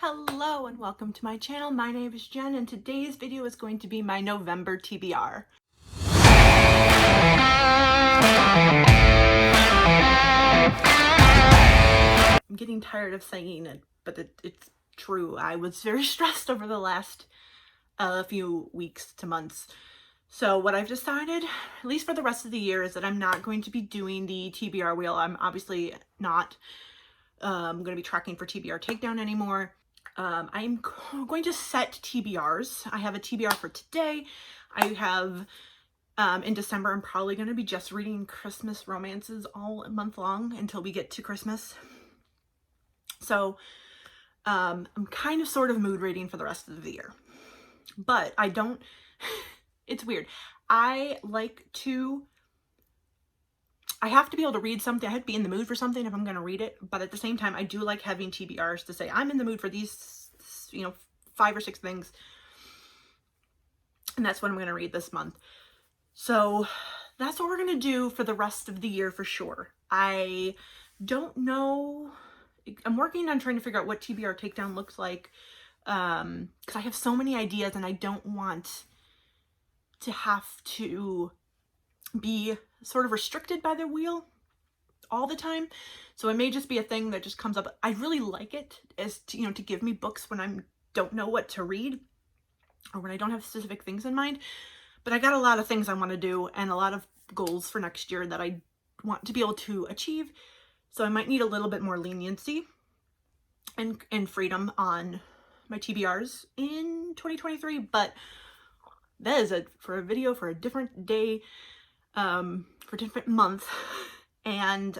Hello and welcome to my channel. My name is Jen and today's video is going to be my November TBR. I'm getting tired of saying it, but it's true. I was very stressed over the last few weeks to months. So what I've decided, at least for the rest of the year, is that I'm not going to be doing the TBR wheel. I'm obviously not going to be tracking for TBR takedown anymore. I'm going to set TBRs. I have a TBR for today. I have, in December, I'm probably going to be just reading Christmas romances all month long until we get to Christmas. So, I'm kind of sort of mood reading for the rest of the year. But I don't, it's weird. I have to be able to read something. I have to be in the mood for something if I'm going to read it. But at the same time, I do like having TBRs to say, I'm in the mood for these, 5 or 6 things. And that's what I'm going to read this month. So that's what we're going to do for the rest of the year for sure. I don't know. I'm working on trying to figure out what TBR takedown looks like. Because I have so many ideas and I don't want to have to be sort of restricted by the wheel all the time. So it may just be a thing that just comes up. I really like it as to, to give me books when I don't know what to read or when I don't have specific things in mind. But I got a lot of things I want to do and a lot of goals for next year that I want to be able to achieve. So I might need a little bit more leniency and freedom on my TBRs in 2023, but that is for a video for a different day, for a different month. And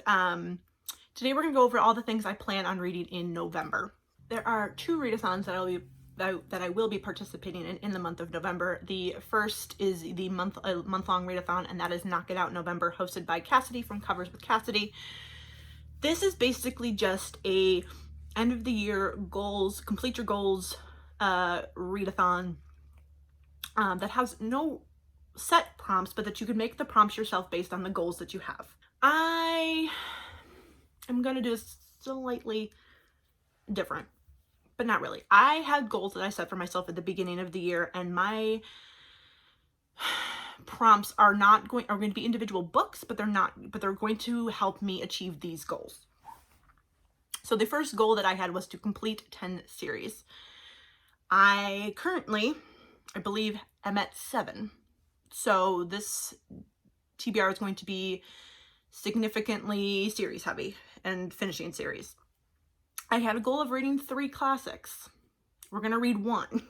today we're gonna go over all the things I plan on reading in November. There are 2 readathons that I will be participating in the month of November. The first is the month-long readathon, and that is Knock It Out November, hosted by Cassidy from Covers with Cassidy. This is basically just a end of the year goals, complete your goals readathon that has no set prompts, but that you can make the prompts yourself based on the goals that you have. I am going to do slightly different, but not really. I had goals that I set for myself at the beginning of the year, and my prompts are going to be individual books, but they're going to help me achieve these goals. So the first goal that I had was to complete 10 series. I currently, I believe, am at 7. So this TBR is going to be significantly series heavy and finishing series. I had a goal of reading 3 classics. We're going to read 1.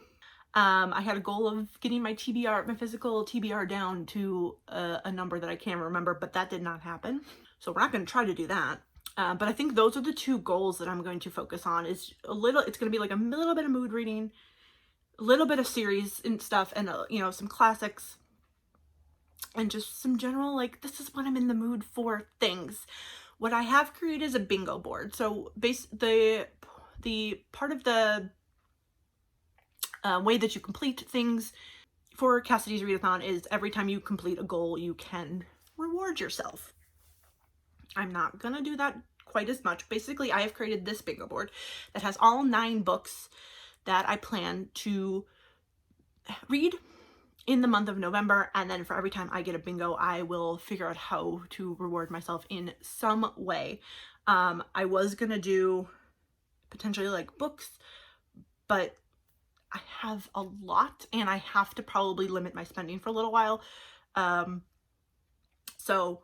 I had a goal of getting my physical TBR down to a number that I can't remember, but that did not happen. So we're not going to try to do that. But I think those are the 2 goals that I'm going to focus on. It's going to be like a little bit of mood reading, a little bit of series and stuff, and some classics, and just some general, like, this is what I'm in the mood for things. What I have created is a bingo board. So the part of the way that you complete things for Cassidy's readathon is every time you complete a goal, you can reward yourself. I'm not gonna do that quite as much. Basically, I have created this bingo board that has all 9 books that I plan to read in the month of November, and then for every time I get a bingo, I will figure out how to reward myself in some way. I was gonna do potentially like books, but I have a lot and I have to probably limit my spending for a little while. So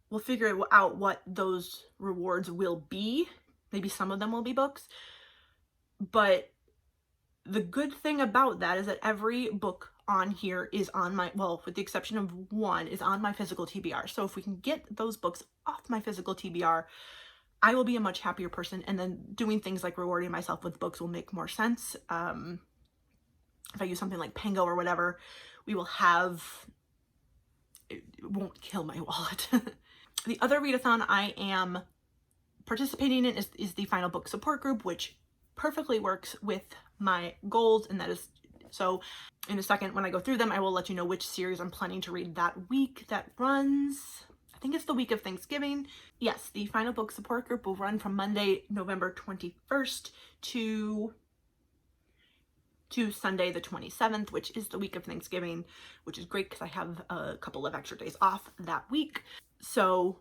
we'll figure out what those rewards will be. Maybe some of them will be books, but the good thing about that is that every book on here is on my, well, with the exception of 1, is on my physical TBR. So if we can get those books off my physical TBR, I will be a much happier person. And then doing things like rewarding myself with books will make more sense. If I use something like Pango or whatever, it won't kill my wallet. The other readathon I am participating in is the Final Book Support Group, which perfectly works with my goals, and that is, so in a second when I go through them, I will let you know which series I'm planning to read that week. That runs, I think it's the week of Thanksgiving. Yes, the Final Book Support Group will run from Monday, November 21st to to Sunday the 27th, which is the week of Thanksgiving, which is great because I have a couple of extra days off that week. So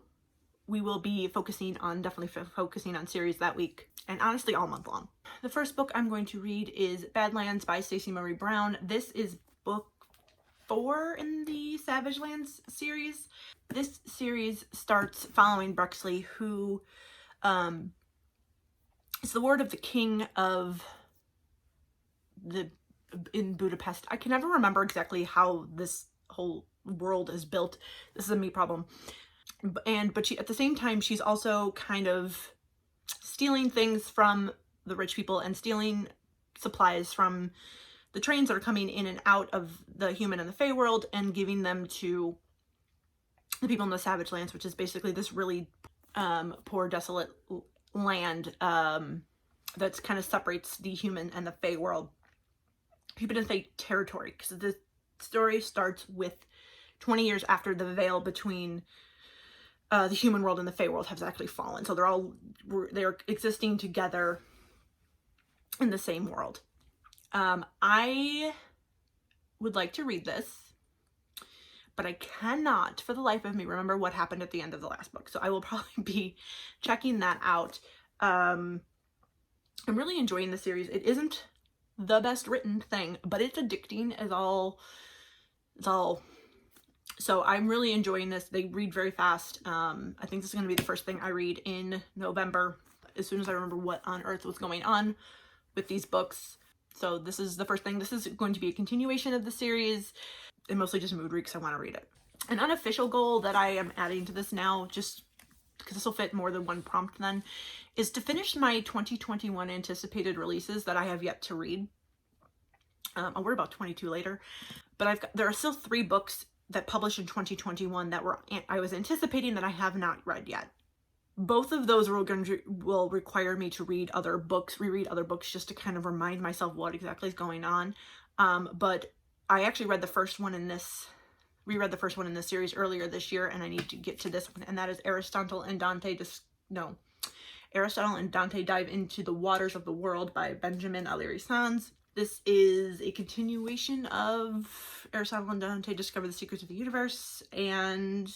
we will be definitely focusing on series that week, and honestly all month long. The first book I'm going to read is Badlands by Stacey Marie Brown. This is book 4 in the Savage Lands series. This series starts following Brexley, who is the ward of the king in Budapest. I can never remember exactly how this whole world is built. This is a me problem. But she, at the same time, she's also kind of stealing things from the rich people and stealing supplies from the trains that are coming in and out of the human and the Fey world and giving them to the people in the Savage Lands, which is basically this really poor, desolate land that's kind of separates the human and the Fey world. Human and Fey territory, because the story starts with 20 years after the veil between the human world and the Fey world has actually fallen. So they're existing together in the same world. I would like to read this, but I cannot for the life of me remember what happened at the end of the last book. So I will probably be checking that out. I'm really enjoying the series. It isn't the best written thing, but it's addicting as all. So I'm really enjoying this. They read very fast. I think this is going to be the first thing I read in November, as soon as I remember what on earth was going on with these books. So this is the first thing. This is going to be a continuation of the series, and mostly just mood read because I want to read it. An unofficial goal that I am adding to this now, just because this will fit more than one prompt then, is to finish my 2021 anticipated releases that I have yet to read. I'll worry about 22 later, but there are still 3 books that published in 2021 that I was anticipating that I have not read yet. Both of those will require me to reread other books just to kind of remind myself what exactly is going on. But I actually reread the first one in this series earlier this year, and I need to get to this one, and that is Aristotle and Dante Dive into the Waters of the World by Benjamin Aliri Sanz. This is a continuation of Aristotle and Dante Discover the Secrets of the Universe, and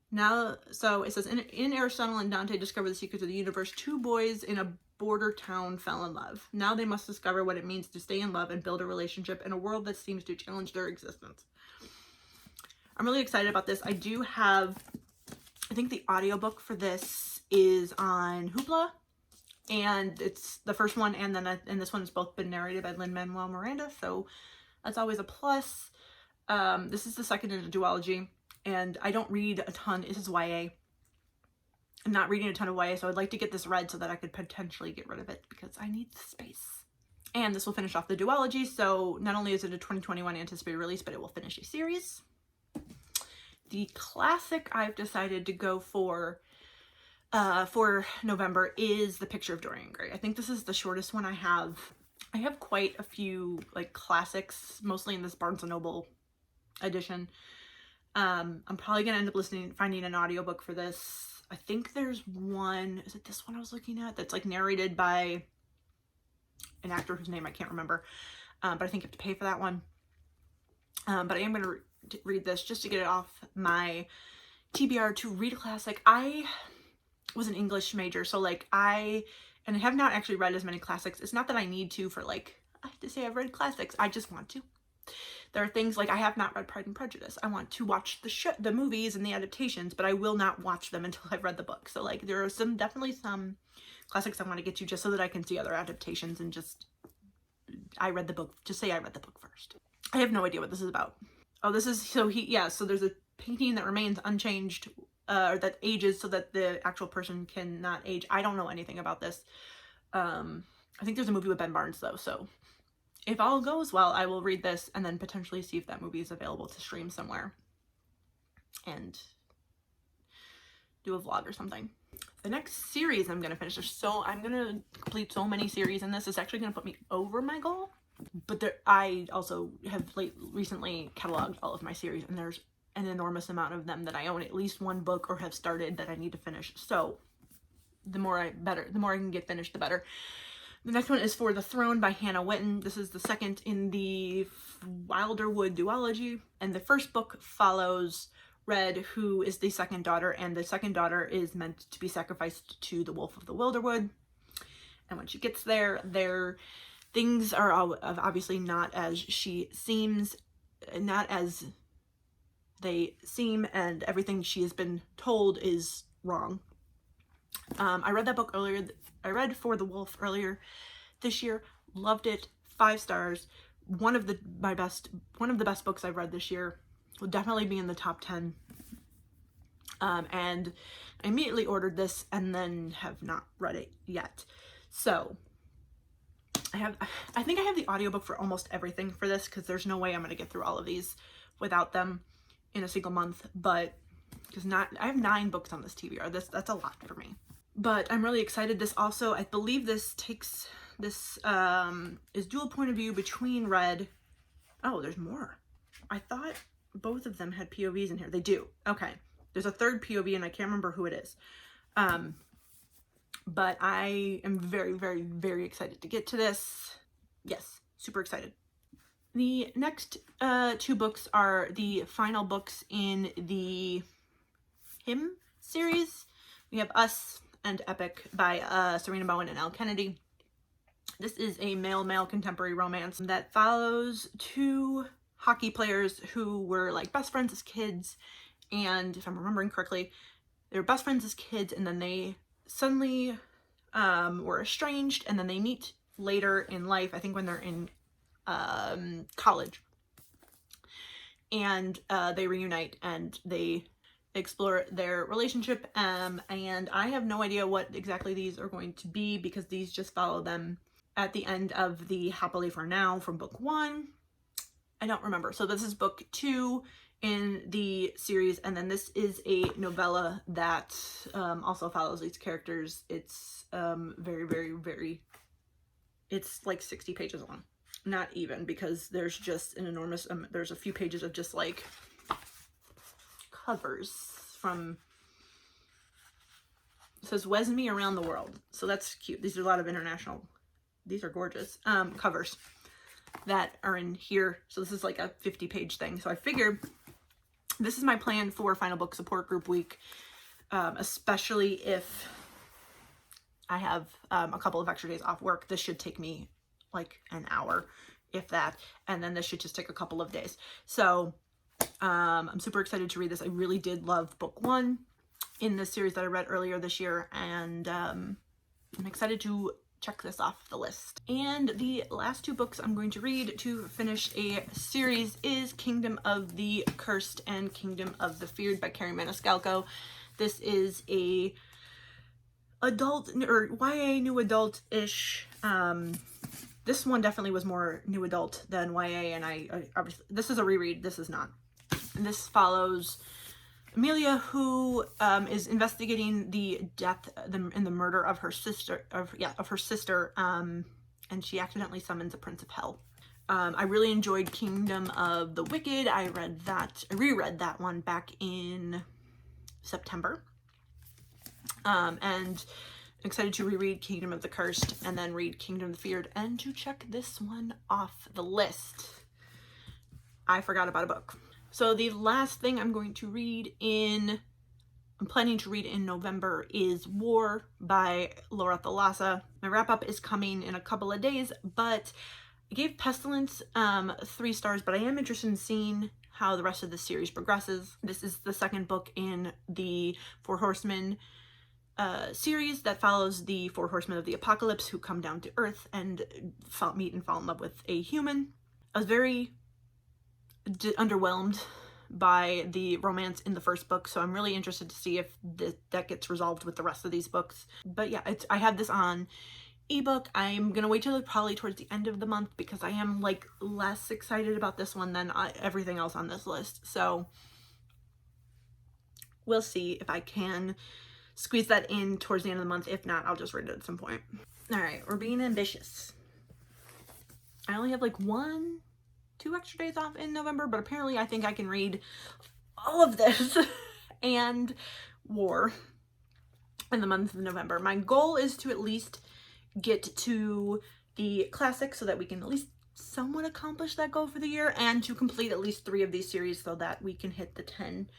now, so it says, in Aristotle and Dante Discover the Secrets of the Universe, 2 boys in a border town fell in love. Now they must discover what it means to stay in love and build a relationship in a world that seems to challenge their existence. I'm really excited about this. I think the audiobook for this is on Hoopla, and it's the first one, and this one has both been narrated by Lin-Manuel Miranda, so that's always a plus. This is the second in a duology, and I don't read a ton. This is YA. I'm not reading a ton of YA, so I'd like to get this read so that I could potentially get rid of it because I need the space. And this will finish off the duology, so not only is it a 2021 anticipated release, but it will finish a series. The classic I've decided to go for November is The Picture of Dorian Gray. I think this is the shortest one I have. I have quite a few like classics, mostly in this Barnes & Noble edition. I'm probably gonna end up finding an audiobook for this. I think there's one, is it this one I was looking at, that's like narrated by an actor whose name I can't remember, but I think you have to pay for that one. But I am gonna read this just to get it off my TBR to read a classic. I was an English major, so like I have not actually read as many classics. It's not that I need to I have to say I've read classics. I just want to. There are things like I have not read Pride and Prejudice. I want to watch the movies and the adaptations, but I will not watch them until I've read the book. So like there are definitely some classics I want to get to just so that I can see other adaptations and just say I read the book first. I have no idea what this is about. Oh, this is, so there's a painting that remains unchanged, or that ages so that the actual person cannot age. I don't know anything about this. I think there's a movie with Ben Barnes though, so if all goes well, I will read this and then potentially see if that movie is available to stream somewhere and do a vlog or something. The next series I'm going to finish, I'm going to complete so many series, and this is actually going to put me over my goal. But I also have recently cataloged all of my series, and there's an enormous amount of them that I own at least one book or have started that I need to finish. So the more I can get finished, the better. The next one is For the Throne by Hannah Witten. This is the second in the Wilderwood duology, and the first book follows Red, who is the second daughter, and the second daughter is meant to be sacrificed to the Wolf of the Wilderwood. And when she gets there, things are obviously not as she seems, not as they seem, and everything she has been told is wrong. I read that book earlier. I read For the Wolf earlier this year. Loved it. 5 stars. One of the best books I've read this year. Will definitely be in the top 10. And I immediately ordered this and then have not read it yet. So I think I have the audiobook for almost everything for this, because there's no way I'm going to get through all of these without them in a single month. But I have 9 books on this TBR. That's a lot for me. But I'm really excited. This also, I believe this is dual point of view between Red. Oh, there's more. I thought both of them had POVs in here. They do. Okay. There's a third POV and I can't remember who it is. But I am very, very, very excited to get to this. Yes, super excited. The next 2 books are the final books in the Him series. We have Us and Epic by Serena Bowen and Elle Kennedy. This is a male-male contemporary romance that follows 2 hockey players who were like best friends as kids, and if I'm remembering correctly, they were best friends as kids, and then they suddenly were estranged, and then they meet later in life, I think when they're in college, and they reunite and they explore their relationship, and I have no idea what exactly these are going to be, because these just follow them at the end of the Happily for Now from book 1. I don't remember. So this is book 2 in the series, and then this is a novella that also follows these characters. It's very, very, very, it's like 60 pages long. Not even, because there's just an enormous, there's a few pages of just like covers from, it says Wesme Around the World. So that's cute. These are a lot of international, these are gorgeous covers that are in here. So this is like a 50-page thing. So I figured this is my plan for Final Book Support Group Week, especially if I have a couple of extra days off work. This should take me like an hour, if that, and then this should just take a couple of days. So I'm super excited to read this. I really did love book 1 in the series that I read earlier this year, and I'm excited to check this off the list. And the last 2 books I'm going to read to finish a series is Kingdom of the Cursed and Kingdom of the Feared by Carrie Maniscalco. This is a adult, or YA new adult-ish. This one definitely was more new adult than YA, and I obviously, this is a reread, this is not. And this follows Amelia, who is investigating the death and the murder of her sister, and she accidentally summons a prince of hell. I really enjoyed Kingdom of the Wicked. I reread that one back in September, and excited to reread Kingdom of the Cursed and then read Kingdom of the Feared, and to check this one off the list. I forgot about a book. So the last thing I'm planning to read in November is War by Laura Thalassa. My wrap-up is coming in a couple of days, but I gave Pestilence 3 stars, but I am interested in seeing how the rest of the series progresses. This is the second book in the 4 Horsemen series that follows the 4 Horsemen of the Apocalypse, who come down to Earth and meet and fall in love with a human. I was very underwhelmed by the romance in the first book, so I'm really interested to see if that gets resolved with the rest of these books. But yeah, I have this on ebook. I'm gonna wait till probably towards the end of the month, because I am like less excited about this one than everything else on this list. So we'll see if I can squeeze that in towards the end of the month. If not, I'll just read it at some point. All right, we're being ambitious. I only have like 1-2 extra days off in November, but apparently I think I can read all of this and War in the month of November. My goal is to at least get to the classics so that we can at least somewhat accomplish that goal for the year, and to complete at least 3 of these series so that we can hit the 10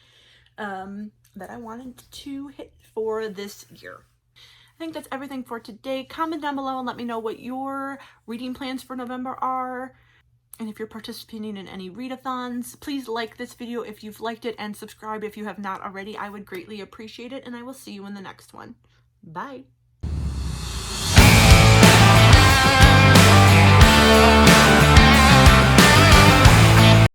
that I wanted to hit for this year. I think that's everything for today. Comment down below and let me know what your reading plans for November are. And if you're participating in any readathons, please like this video if you've liked it, and subscribe if you have not already. I would greatly appreciate it, and I will see you in the next one. Bye.